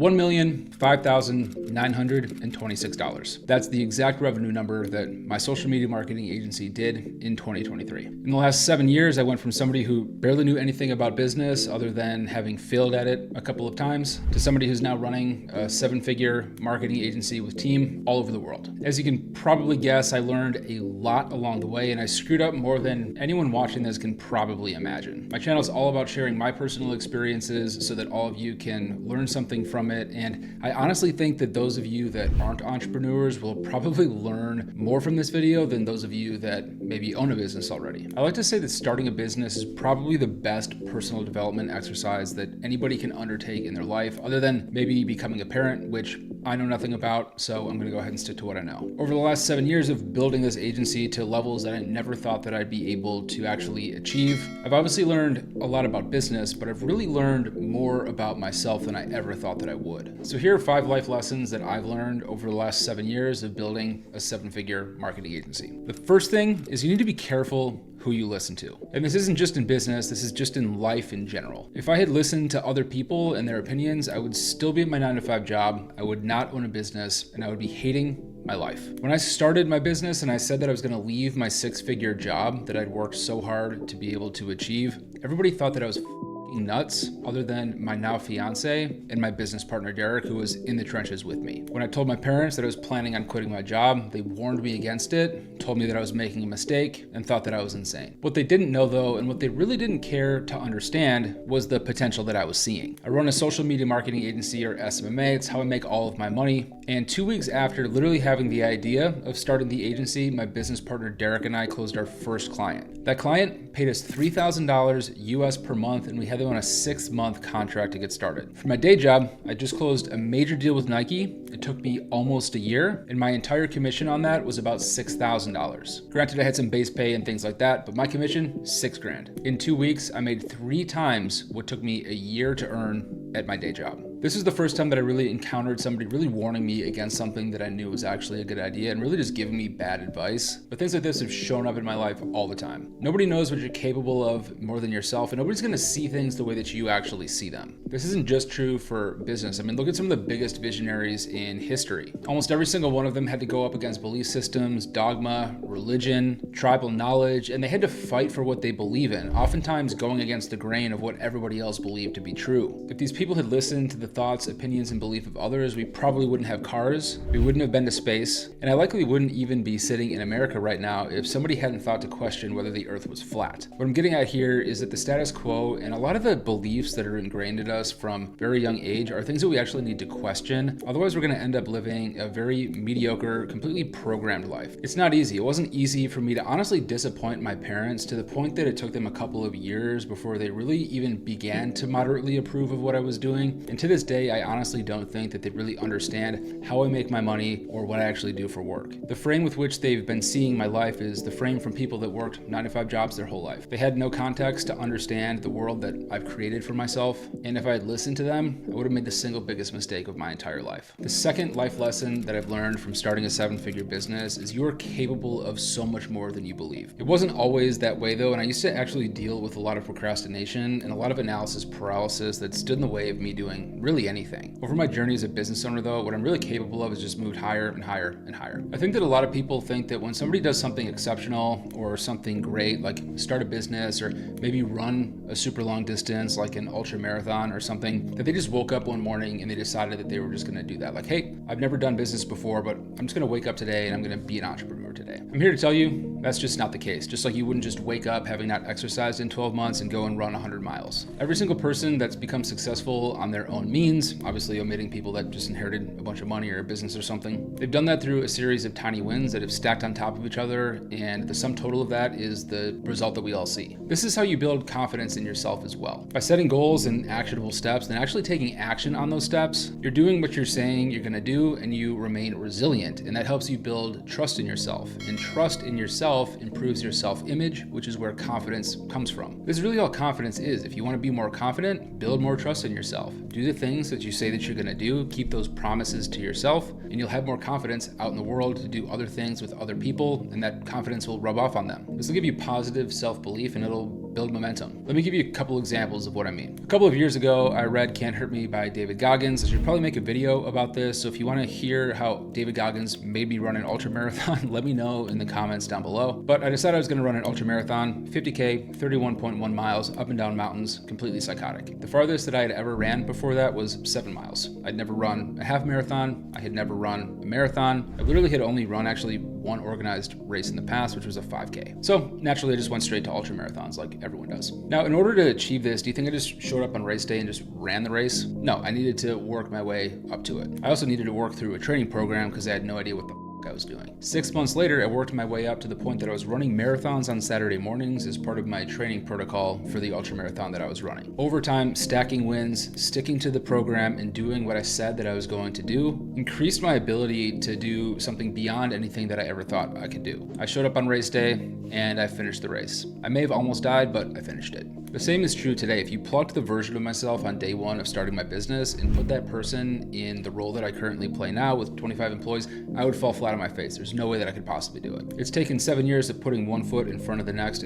$1,005,926. That's the exact revenue number that my social media marketing agency did in 2023. In the last 7 years, I went from somebody who barely knew anything about business other than having failed at it a couple of times to somebody who's now running a 7-figure marketing agency with team all over the world. As you can probably guess, I learned a lot along the way, and I screwed up more than anyone watching this can probably imagine. My channel is all about sharing my personal experiences so that all of you can learn something from it, and I honestly think that those of you that aren't entrepreneurs will probably learn more from this video than those of you that maybe own a business already. I like to say that starting a business is probably the best personal development exercise that anybody can undertake in their life, other than maybe becoming a parent, which I know nothing about, so I'm gonna go ahead and stick to what I know. Over the last 7 years of building this agency to levels that I never thought that I'd be able to actually achieve, I've obviously learned a lot about business, but I've really learned more about myself than I ever thought that I would. So here are 5 life lessons that I've learned over the last 7 years of building a 7-figure marketing agency. The first thing is you need to be careful who you listen to. And this isn't just in business, this is just in life in general. If I had listened to other people and their opinions, I would still be at my 9-to-5 job, I would not own a business, and I would be hating my life. When I started my business and I said that I was gonna leave my 6-figure job that I'd worked so hard to be able to achieve, everybody thought that I was nuts, other than my now fiance and my business partner Derek, who was in the trenches with me. When I told my parents that I was planning on quitting my job, they warned me against it, told me that I was making a mistake, and thought that I was insane. What they didn't know though, and what they really didn't care to understand, was the potential that I was seeing. I run a social media marketing agency, or SMMA. It's how I make all of my money. And 2 weeks after literally having the idea of starting the agency, my business partner Derek and I closed our first client. That client paid us $3,000 US per month, and we had them on a 6-month contract to get started. For my day job, I just closed a major deal with Nike. It took me almost a year, and my entire commission on that was about $6,000. Granted, I had some base pay and things like that, but my commission, $6,000. In 2 weeks, I made 3 times what took me a year to earn at my day job. This is the first time that I really encountered somebody really warning me against something that I knew was actually a good idea and really just giving me bad advice. But things like this have shown up in my life all the time. Nobody knows what you're capable of more than yourself, and nobody's gonna see things the way that you actually see them. This isn't just true for business. I mean, look at some of the biggest visionaries in history. Almost every single one of them had to go up against belief systems, dogma, religion, tribal knowledge, and they had to fight for what they believe in, oftentimes going against the grain of what everybody else believed to be true. If these people had listened to the thoughts, opinions, and belief of others, we probably wouldn't have cars, we wouldn't have been to space, and I likely wouldn't even be sitting in America right now if somebody hadn't thought to question whether the earth was flat. What I'm getting at here is that the status quo and a lot of the beliefs that are ingrained in us from very young age are things that we actually need to question. Otherwise, we're gonna end up living a very mediocre, completely programmed life. It's not easy. It wasn't easy for me to honestly disappoint my parents to the point that it took them a couple of years before they really even began to moderately approve of what I was doing. And to this day, I honestly don't think that they really understand how I make my money or what I actually do for work. The frame with which they've been seeing my life is the frame from people that worked 9-to-5 jobs their whole life. They had no context to understand the world that I've created for myself, and if I had listened to them, I would have made the single biggest mistake of my entire life. The second life lesson that I've learned from starting a 7-figure business is you are capable of so much more than you believe. It wasn't always that way though, and I used to actually deal with a lot of procrastination and a lot of analysis paralysis that stood in the way of me doing really anything. Over my journey as a business owner though, what I'm really capable of is just moved higher and higher and higher. I think that a lot of people think that when somebody does something exceptional or something great, like start a business or maybe run a super long distance like an ultra marathon or something, that they just woke up one morning and they decided that they were just gonna do that. Like, hey, I've never done business before, but I'm just gonna wake up today and I'm gonna be an entrepreneur today. I'm here to tell you that's just not the case. Just like you wouldn't just wake up having not exercised in 12 months and go and run 100 miles. Every single person that's become successful on their own means, obviously omitting people that just inherited a bunch of money or a business or something, they've done that through a series of tiny wins that have stacked on top of each other, and the sum total of that is the result that we all see. This is how you build confidence in yourself as well. By setting goals and actionable steps and actually taking action on those steps, you're doing what you're saying you're gonna do, and you remain resilient, and that helps you build trust in yourself. And trust in yourself improves your self-image, which is where confidence comes from. This is really all confidence is. If you want to be more confident, build more trust in yourself. Do the things that you say that you're gonna do, keep those promises to yourself, and you'll have more confidence out in the world to do other things with other people, and that confidence will rub off on them. This will give you positive self-belief, and it'll build momentum. Let me give you a couple examples of what I mean. A couple of years ago, I read Can't Hurt Me by David Goggins. I should probably make a video about this. So if you want to hear how David Goggins made me run an ultra marathon, let me know in the comments down below. But I decided I was going to run an ultra marathon, 50K, 31.1 miles, up and down mountains, completely psychotic. The farthest that I had ever ran before that was 7 miles. I'd never run a half marathon. I had never run a marathon. I literally had only run actually one organized race in the past, which was a 5K. So naturally, I just went straight to ultra marathons like everyone does. Now, in order to achieve this, do you think I just showed up on race day and just ran the race? No, I needed to work my way up to it. I also needed to work through a training program because I had no idea what the I was doing. 6 months later, I worked my way up to the point that I was running marathons on Saturday mornings as part of my training protocol for the ultra marathon that I was running. Over time, stacking wins, sticking to the program, and doing what I said that I was going to do increased my ability to do something beyond anything that I ever thought I could do. I showed up on race day and I finished the race. I may have almost died, but I finished it. The same is true today. If you plucked the version of myself on day one of starting my business and put that person in the role that I currently play now with 25 employees, I would fall flat on my face. There's no way that I could possibly do it. It's taken 7 years of putting one foot in front of the next,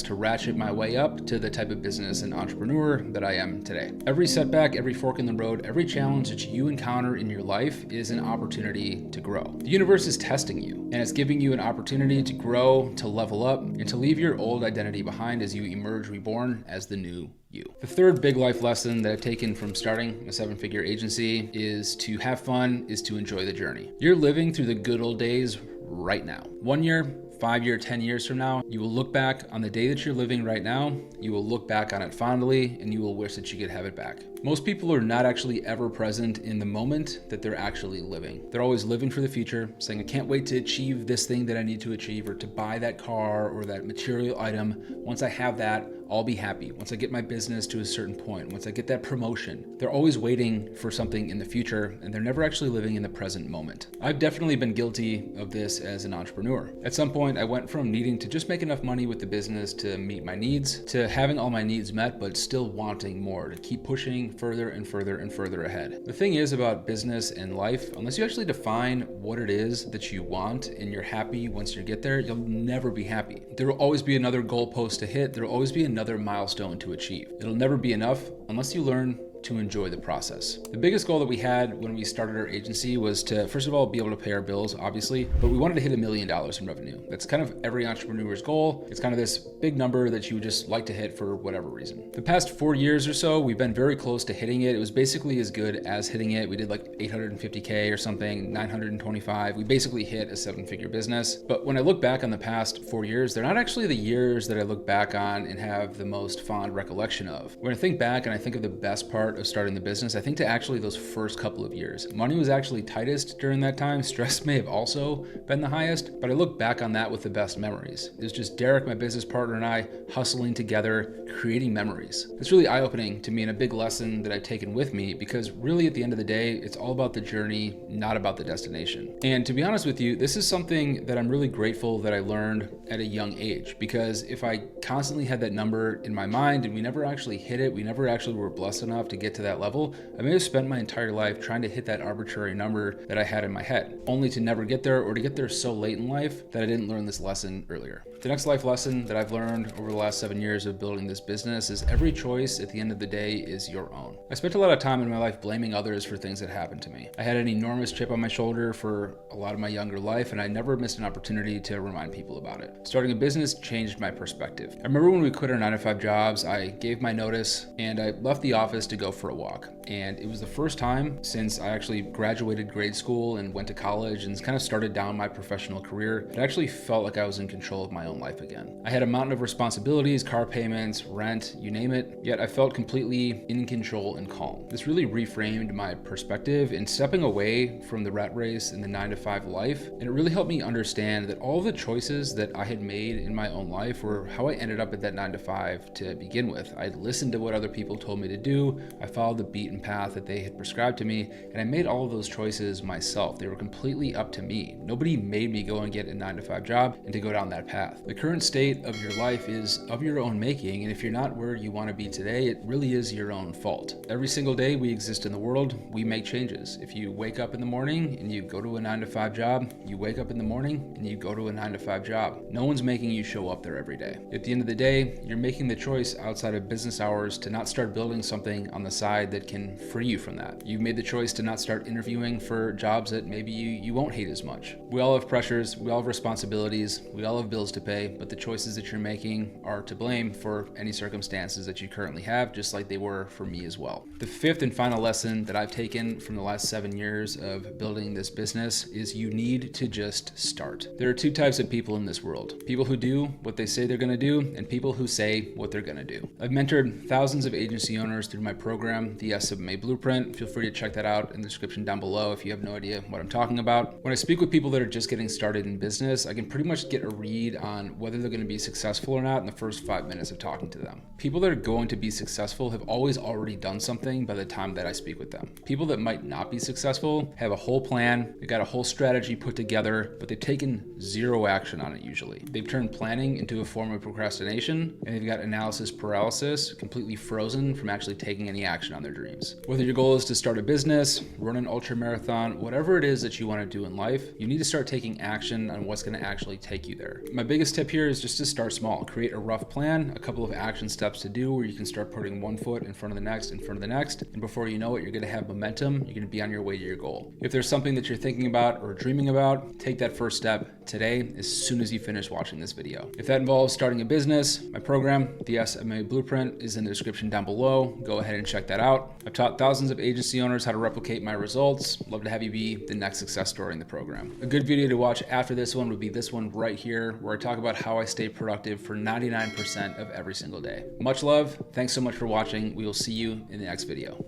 to ratchet my way up to the type of business and entrepreneur that I am today. Every setback, every fork in the road, every challenge that you encounter in your life is an opportunity to grow. The universe is testing you, and it's giving you an opportunity to grow, to level up, and to leave your old identity behind as you emerge reborn as the new you. The third big life lesson that I've taken from starting a 7-figure agency is to have fun, is to enjoy the journey. You're living through the good old days right now. 1 year, 5 year, 10 years from now, you will look back on the day that you're living right now, you will look back on it fondly, and you will wish that you could have it back. Most people are not actually ever present in the moment that they're actually living. They're always living for the future, saying, I can't wait to achieve this thing that I need to achieve, or to buy that car or that material item. Once I have that, I'll be happy. Once I get my business to a certain point, once I get that promotion. They're always waiting for something in the future, and they're never actually living in the present moment. I've definitely been guilty of this as an entrepreneur. At some point, I went from needing to just make enough money with the business to meet my needs, to having all my needs met, but still wanting more, to keep pushing further and further and further ahead. The thing is about business and life, unless you actually define what it is that you want and you're happy once you get there, you'll never be happy. There will always be another goalpost to hit. There will always be another milestone to achieve. It'll never be enough unless you learn to enjoy the process. The biggest goal that we had when we started our agency was to, first of all, be able to pay our bills, obviously, but we wanted to hit $1 million in revenue. That's kind of every entrepreneur's goal. It's kind of this big number that you would just like to hit for whatever reason. The past 4 years or so, we've been very close to hitting it. It was basically as good as hitting it. We did like 850K or something, 925. We basically hit a 7-figure business. But when I look back on the past 4 years, they're not actually the years that I look back on and have the most fond recollection of. When I think back and I think of the best part of starting the business, I think to actually those first couple of years. Money was actually tightest during that time. Stress may have also been the highest, but I look back on that with the best memories. It was just Derek, my business partner, and I hustling together, creating memories. It's really eye-opening to me and a big lesson that I've taken with me, because really at the end of the day, it's all about the journey, not about the destination. And to be honest with you, this is something that I'm really grateful that I learned at a young age, because if I constantly had that number in my mind and we never actually hit it, we never actually were blessed enough to get to that level, I may have spent my entire life trying to hit that arbitrary number that I had in my head, only to never get there, or to get there so late in life that I didn't learn this lesson earlier. The next life lesson that I've learned over the last 7 years of building this business is every choice at the end of the day is your own. I spent a lot of time in my life blaming others for things that happened to me. I had an enormous chip on my shoulder for a lot of my younger life, and I never missed an opportunity to remind people about it. Starting a business changed my perspective. I remember when we quit our 9-to-5 jobs, I gave my notice and I left the office to go for a walk. And it was the first time since I actually graduated grade school and went to college and kind of started down my professional career, it actually felt like I was in control of my own life again. I had a mountain of responsibilities, car payments, rent, you name it, yet I felt completely in control and calm. This really reframed my perspective in stepping away from the rat race in the 9-to-5 life, and it really helped me understand that all of the choices that I had made in my own life were how I ended up at that 9-to-5 to begin with. I'd listened to what other people told me to do, I followed the beaten path that they had prescribed to me, and I made all of those choices myself. They were completely up to me. Nobody made me go and get a 9-to-5 job and to go down that path. The current state of your life is of your own making, and if you're not where you want to be today, it really is your own fault. Every single day we exist in the world, we make changes. If you wake up in the morning and you go to a 9-to-5 job, you wake up in the morning and you go to a 9-to-5 job. No one's making you show up there every day. At the end of the day, you're making the choice outside of business hours to not start building something on the side that can free you from that. You've made the choice to not start interviewing for jobs that maybe you won't hate as much. We all have pressures, we all have responsibilities, we all have bills to pay, but the choices that you're making are to blame for any circumstances that you currently have, just like they were for me as well. The fifth and final lesson that I've taken from the last 7 years of building this business is you need to just start. There are two types of people in this world. People who do what they say they're gonna do, and people who say what they're gonna do. I've mentored thousands of agency owners through my program, the SMMA Blueprint. Feel free to check that out in the description down below if you have no idea what I'm talking about. When I speak with people that are just getting started in business, I can pretty much get a read on whether they're gonna be successful or not in the first 5 minutes of talking to them. People that are going to be successful have always already done something by the time that I speak with them. People that might not be successful have a whole plan, they've got a whole strategy put together, but they've taken zero action on it usually. They've turned planning into a form of procrastination, and they've got analysis paralysis, completely frozen from actually taking any action on their dreams. Whether your goal is to start a business, run an ultra marathon, whatever it is that you want to do in life, you need to start taking action on what's going to actually take you there. My biggest tip here is just to start small. Create a rough plan, a couple of action steps to do where you can start putting one foot in front of the next, and before you know it, you're going to have momentum, you're going to be on your way to your goal. If there's something that you're thinking about or dreaming about, take that first step today as soon as you finish watching this video. If that involves starting a business, my program, the SMMA Blueprint, is in the description down below. Go ahead and check that out. I've taught thousands of agency owners how to replicate my results. Love to have you be the next success story in the program. A good video to watch after this one would be this one right here, where I talk about how I stay productive for 99% of every single day. Much love. Thanks so much for watching. We will see you in the next video.